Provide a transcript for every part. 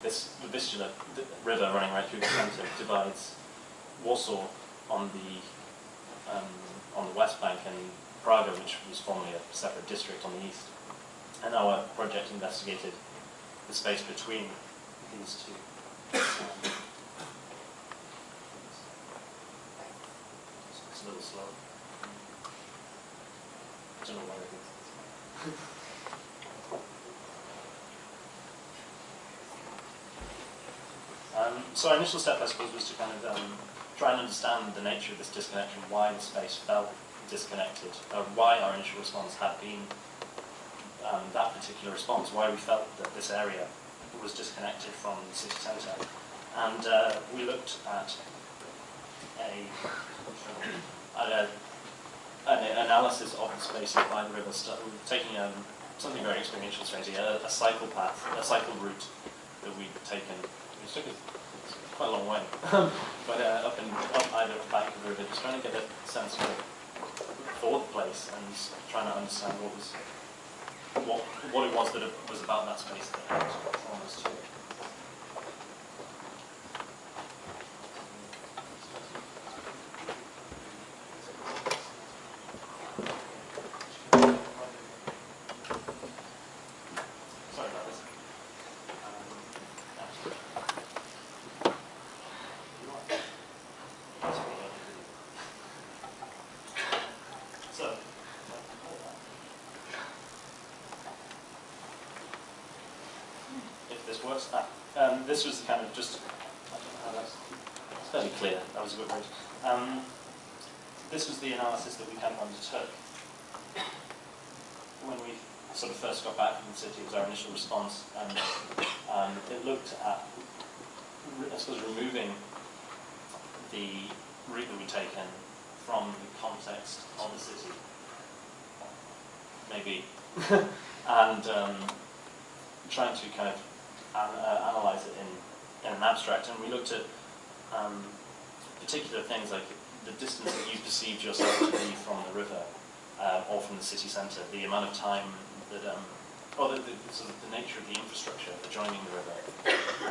the Vistula river running right through the centre divides Warsaw on the west bank and Praga, which was formerly a separate district, on the east. And our project investigated the space between these two. It's a little slow. I don't know why it is. So our initial step, I suppose, was to kind of try and understand the nature of this disconnection, why the space felt disconnected, why our initial response had been that particular response, why we felt that this area was disconnected from the city centre. And we looked at an analysis of the spaces by the river, taking something very experiential straight here, a cycle path, a cycle route that we'd taken. It took us quite a long way, but up either bank of the river, just trying to get a sense for the place and trying to understand what it was that it was about that space that had drawn us to it. Sorry about this. This was kind of just, I don't know how that's, it's fairly clear, that was a bit weird. This was the analysis that we kind of undertook when we sort of first got back from the city. It was our initial response, and it looked at, I suppose, removing the route that we'd taken from the context of the city, maybe, and trying to kind of analyze it in an abstract. And we looked at particular things like the distance that you perceived yourself to be from the river or from the city centre, the amount of time that, or the sort of the nature of the infrastructure adjoining the river.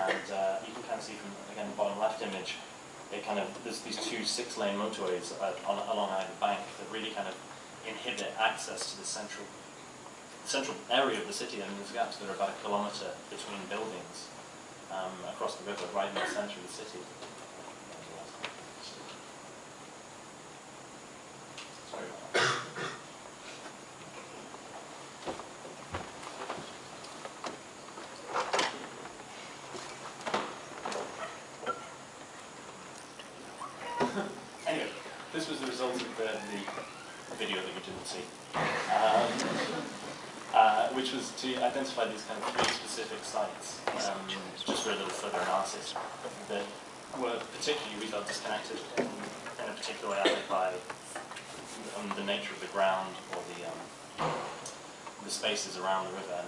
And you can kind of see from, again, the bottom left image, it kind of, there's these two 6-lane motorways along either bank that really kind of inhibit access to the central area of the city. I mean, there's gaps that are about 1 kilometre between buildings across the river, right in the centre of the city. Sorry about that. Anyway, this was the result of the video that you didn't see. Which was to identify these kind of 3 specific sites, just for a little further analysis, that were particularly, we felt, disconnected in a particular way, either by the nature of the ground or the spaces around the river.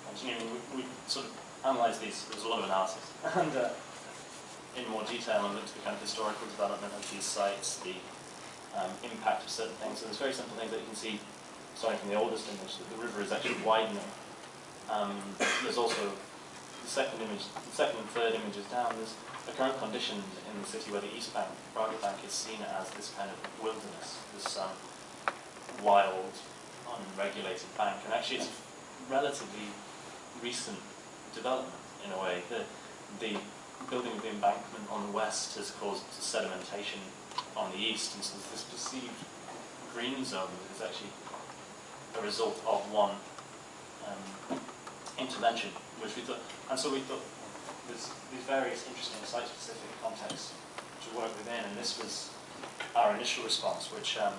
And you know, we sort of analysed these. There was a lot of analysis, and in more detail, and looked at the kind of historical development of these sites, the impact of certain things. So there's very simple things that you can see, starting from the oldest image, that the river is actually widening. There's also the second and third images down. There's a current condition in the city where the East Bank, Praga Bank, is seen as this kind of wilderness, this wild, unregulated bank. And actually it's a relatively recent development in a way. The building of the embankment on the west has caused sedimentation on the east, and so this perceived green zone is actually a result of one intervention, which we thought, and so we thought there's these various interesting site-specific contexts to work within, and this was our initial response, which I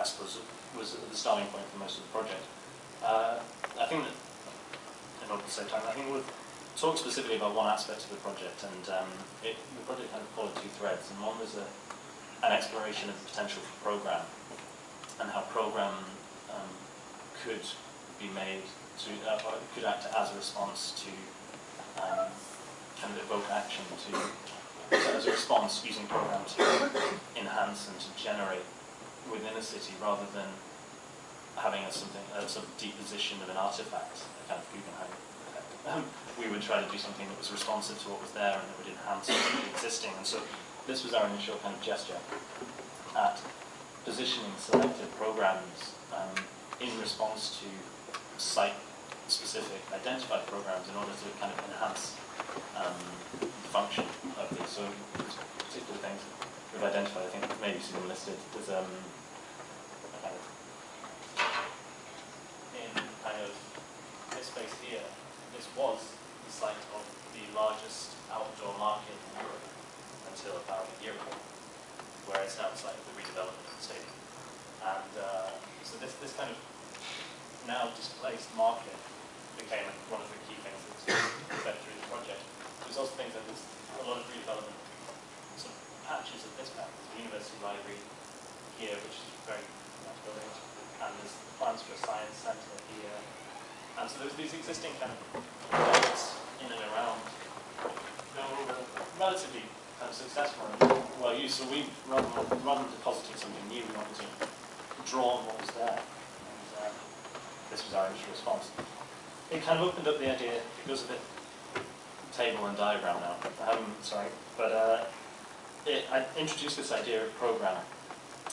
suppose was the starting point for most of the project. I think that, in order to save time, I think we'll talk specifically about one aspect of the project, and the project kind of followed 2 threads, and one was an exploration of the potential for program, and how program could be made to, could act as a response to kind of evoke action, as a response using program to enhance and to generate within a city, rather than having a sort of deposition of an artifact, a kind of Guggenheim would try to do something that was responsive to what was there and that would enhance the existing. And so this was our initial kind of gesture at positioning selected programs in response to site-specific identified programs in order to kind of enhance the function of these. So particular things we've identified, I think maybe seen them listed, there's a kind of in kind of this space here, this was the site of the largest outdoor market in Europe until about a year ago, where it's now the site of the redevelopment of the stadium. And so this kind of now displaced market became one of the key things that's fed through the project. There's also things like there's a lot of redevelopment sort of patches of this map. There's the university library here, which is very nice building, and there's plans for a science centre here. And so there's these existing kind of projects in and around that were relatively kind of successful and well used. So we, rather than depositing something new, we wanted to draw on what was there. And this was our initial response. It kind of opened up the idea, it goes a bit table and diagram now, sorry, but I introduced this idea of program,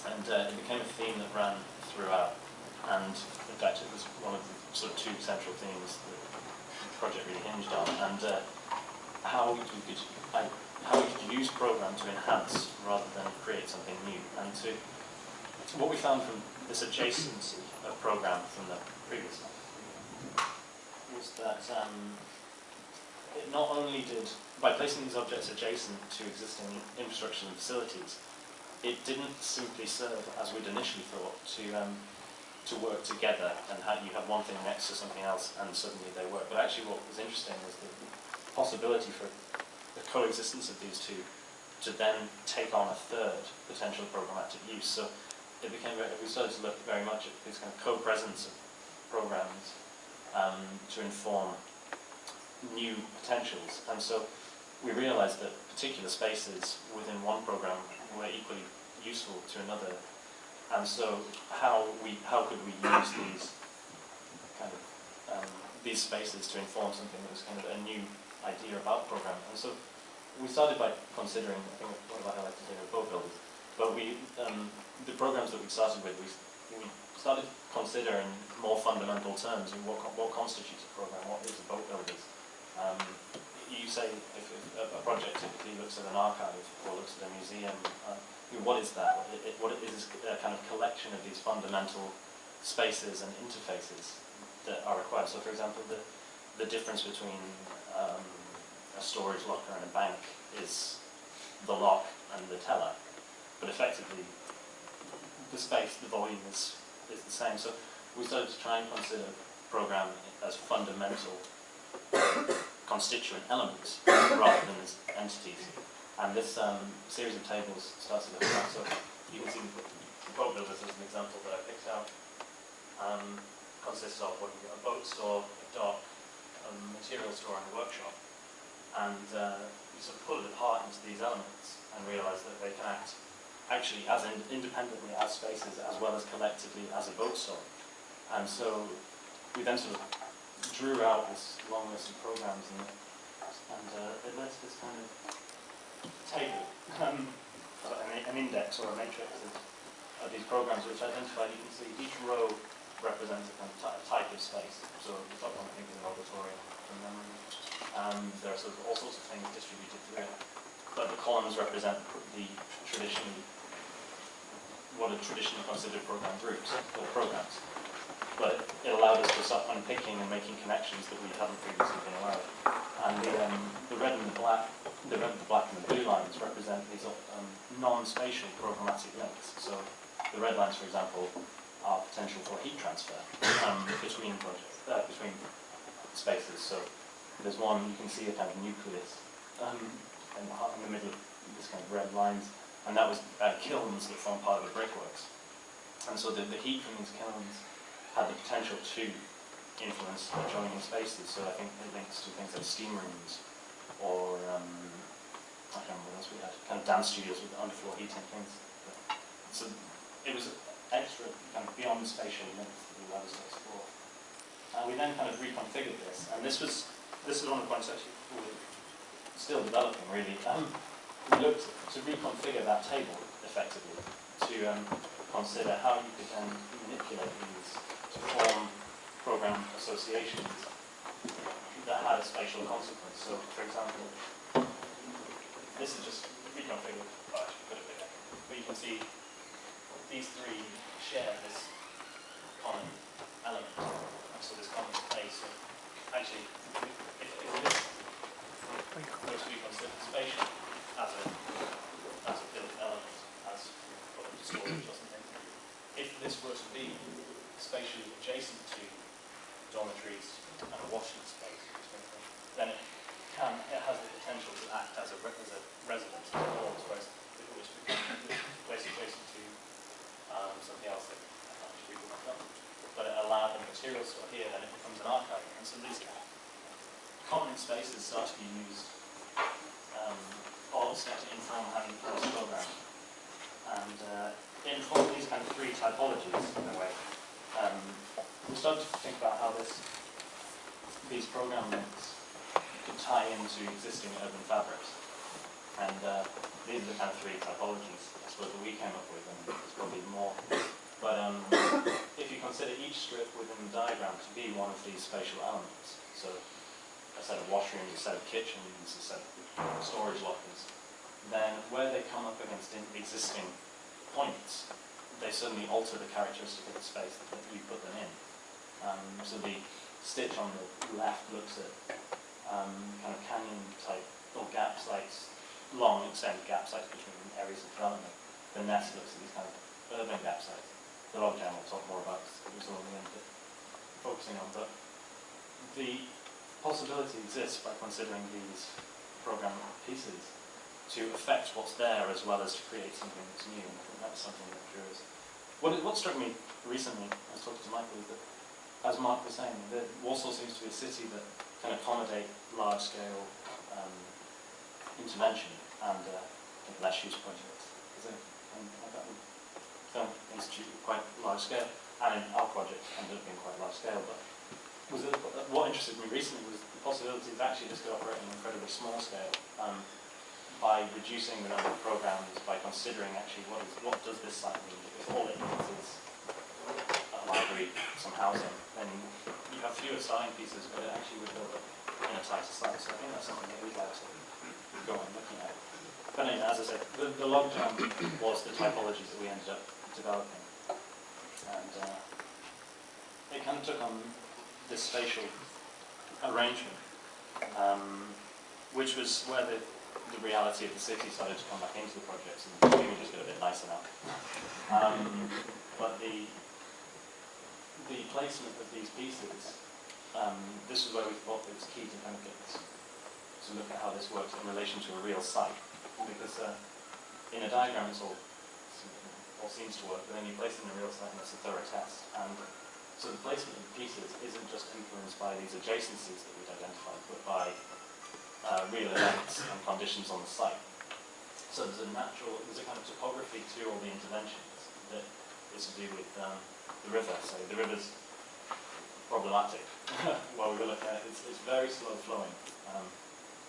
and it became a theme that ran throughout. And in fact, it was one of the sort of two central themes that the project really hinged on, and how you could use program to enhance rather than create something new. And what we found from this adjacency of program from the previous one was that it not only did, by placing these objects adjacent to existing infrastructure and facilities, it didn't simply serve, as we'd initially thought, to work together and how you have one thing next to something else and suddenly they work. But actually what was interesting was the possibility for the coexistence of these two to then take on a third potential programmatic use. So it became we started to look very much at this kind of co-presence of programs to inform new potentials. And so we realized that particular spaces within one program were equally useful to another. And so how could we use these kind of these spaces to inform something that was kind of a new idea about program? And so we started by considering, I think one of the highlights here are boat builders, but the programs that we started with, we started considering more fundamental terms of what constitutes a program, what is a boat builders. You say if a project typically looks at an archive or looks at a museum, what is that? What it is a kind of collection of these fundamental spaces and interfaces that are required. So for example, the difference between a storage locker and a bank is the lock and the teller, but effectively the space, the volume is the same. So we started to try and consider program as fundamental constituent elements rather than as entities. And this series of tables starts to look at that. So you can see the boat builders as an example that I picked out. Consists of a boat store, a dock, a material store, and a workshop. And you sort of pull it apart into these elements and realise that they can act actually as independently as spaces as well as collectively as a boat store. And so we then sort of drew out this long list of programs, and it led to this kind of table, an index or a matrix of these programs which identified, you can see each row represents a kind of type of space. So the top one I think is an auditorium from memory. There are sort of all sorts of things distributed through it. But the columns represent what are traditionally considered program groups or programs. But it allowed us to start unpicking and making connections that we hadn't previously been allowed. And the red and the black and the blue lines represent these non-spatial programmatic links. So the red lines, for example, are potential for heat transfer between projects, between spaces. So there's one, you can see a kind of nucleus in the middle of this kind of red lines, and that was kilns that form part of the brickworks. And so the heat from these kilns had the potential to influence adjoining spaces. So I think it links to things like steam rooms, or I can't remember what else we had, kind of dance studios with underfloor heating things. So it was extra, kind of beyond the spatial limits that we allowed us to explore. And we then kind of reconfigured this, and this was this is one of the points actually we're still developing really. We looked to reconfigure that table effectively to consider how you could then manipulate these to form program associations that had a spatial consequence. So, for example, this is just reconfigured, but I should put it bigger. But you can see these three share this common element, and so this common space. So actually, if this were to be considered spatial as a built element, as storage or something, if this were to be spatially adjacent to dormitories and a washing space, then it has the potential to act as a residence in the halls, whereas if it was to be placed adjacent to something else that I can't actually read what but it allowed the material store here, then it becomes an archive. And so these common spaces start to be used, or start to inform how you place program. And inform these kind of three typologies in a way. We started to think about how these program links could tie into existing urban fabrics. And these are the kind of three typologies, I suppose, that we came up with, and there's probably more. But if you consider each strip within the diagram to be one of these spatial elements, so a set of washrooms, a set of kitchens, a set of storage lockers, then where they come up against existing points, they suddenly alter the characteristic of the space that you put them in. So the stitch on the left looks at kind of canyon type or gap sites, long extended gap sites between areas of development. The nest looks at these kind of urban gap sites. The logjam will talk more about this, it was all the end of focusing on, but the possibility exists by considering these program pieces to affect what's there as well as to create something that's new. And I think that's something that drew us. What struck me recently, I was talking to Michael, is that, as Mark was saying, that Warsaw seems to be a city that can accommodate large-scale intervention and less use projects. Film Institute quite large scale, and in our project ended up being quite large scale. But what interested me recently was the possibility of actually just operating on an incredibly small scale by reducing the number of programs, by considering actually what does this site mean. If all it needs is a library, some housing, then you have fewer starting pieces, but it actually would build up in a tighter site. So I think that's something that we'd like to go on looking at. But anyway, as I said, the logjam was the typologies that we ended up developing. And it kind of took on this spatial arrangement, which was where the reality of the city started to come back into the project, and the images got a bit nicer now. But the placement of these pieces, this is where we thought it was key to kind of get to look at how this works in relation to a real site. Because in a diagram it all seems to work, but then you place it in a real site and it's a thorough test. And so the placement of the pieces isn't just influenced by these adjacencies that we've identified, but by real events and conditions on the site. So there's a kind of topography to all the interventions that is to do with the river. So the river's problematic. While we were looking at it, it's very slow flowing.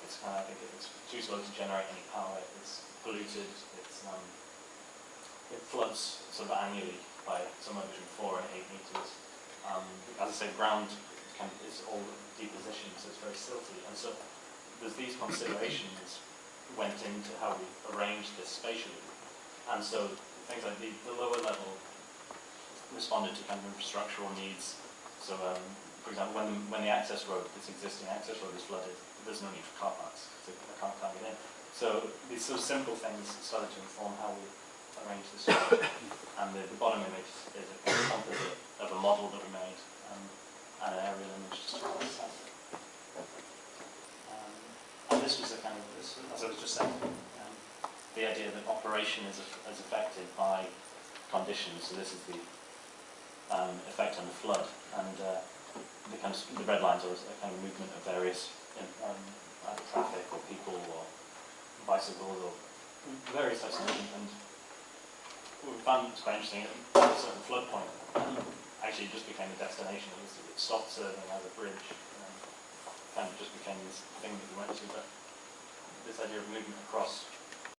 It's kind of, I think it's too slow to generate any power. It's polluted. It floods sort of annually by somewhere between 4 and 8 meters. As I say, ground is all deposition, so it's very silty. And so there's these considerations went into how we arranged this spatially. And so things like the lower level responded to kind of infrastructural needs. So, for example, when the access road, this existing access road is flooded, there's no need for car parks, so the car can't get in. So these sort of simple things started to inform how we arrange the structure. And the bottom image is a composite of a model that we made and an aerial image just to represent it. And this was a kind of, as I was just saying, the idea that operation is affected by conditions. So this is the effect on the flood, and the red lines are a kind of movement of various either traffic or people or bicycles or various types of movement. And what we found was quite interesting, at a certain flood point, actually it just became a destination. It stopped serving as a bridge, and kind of just became this thing that we went to, but this idea of movement across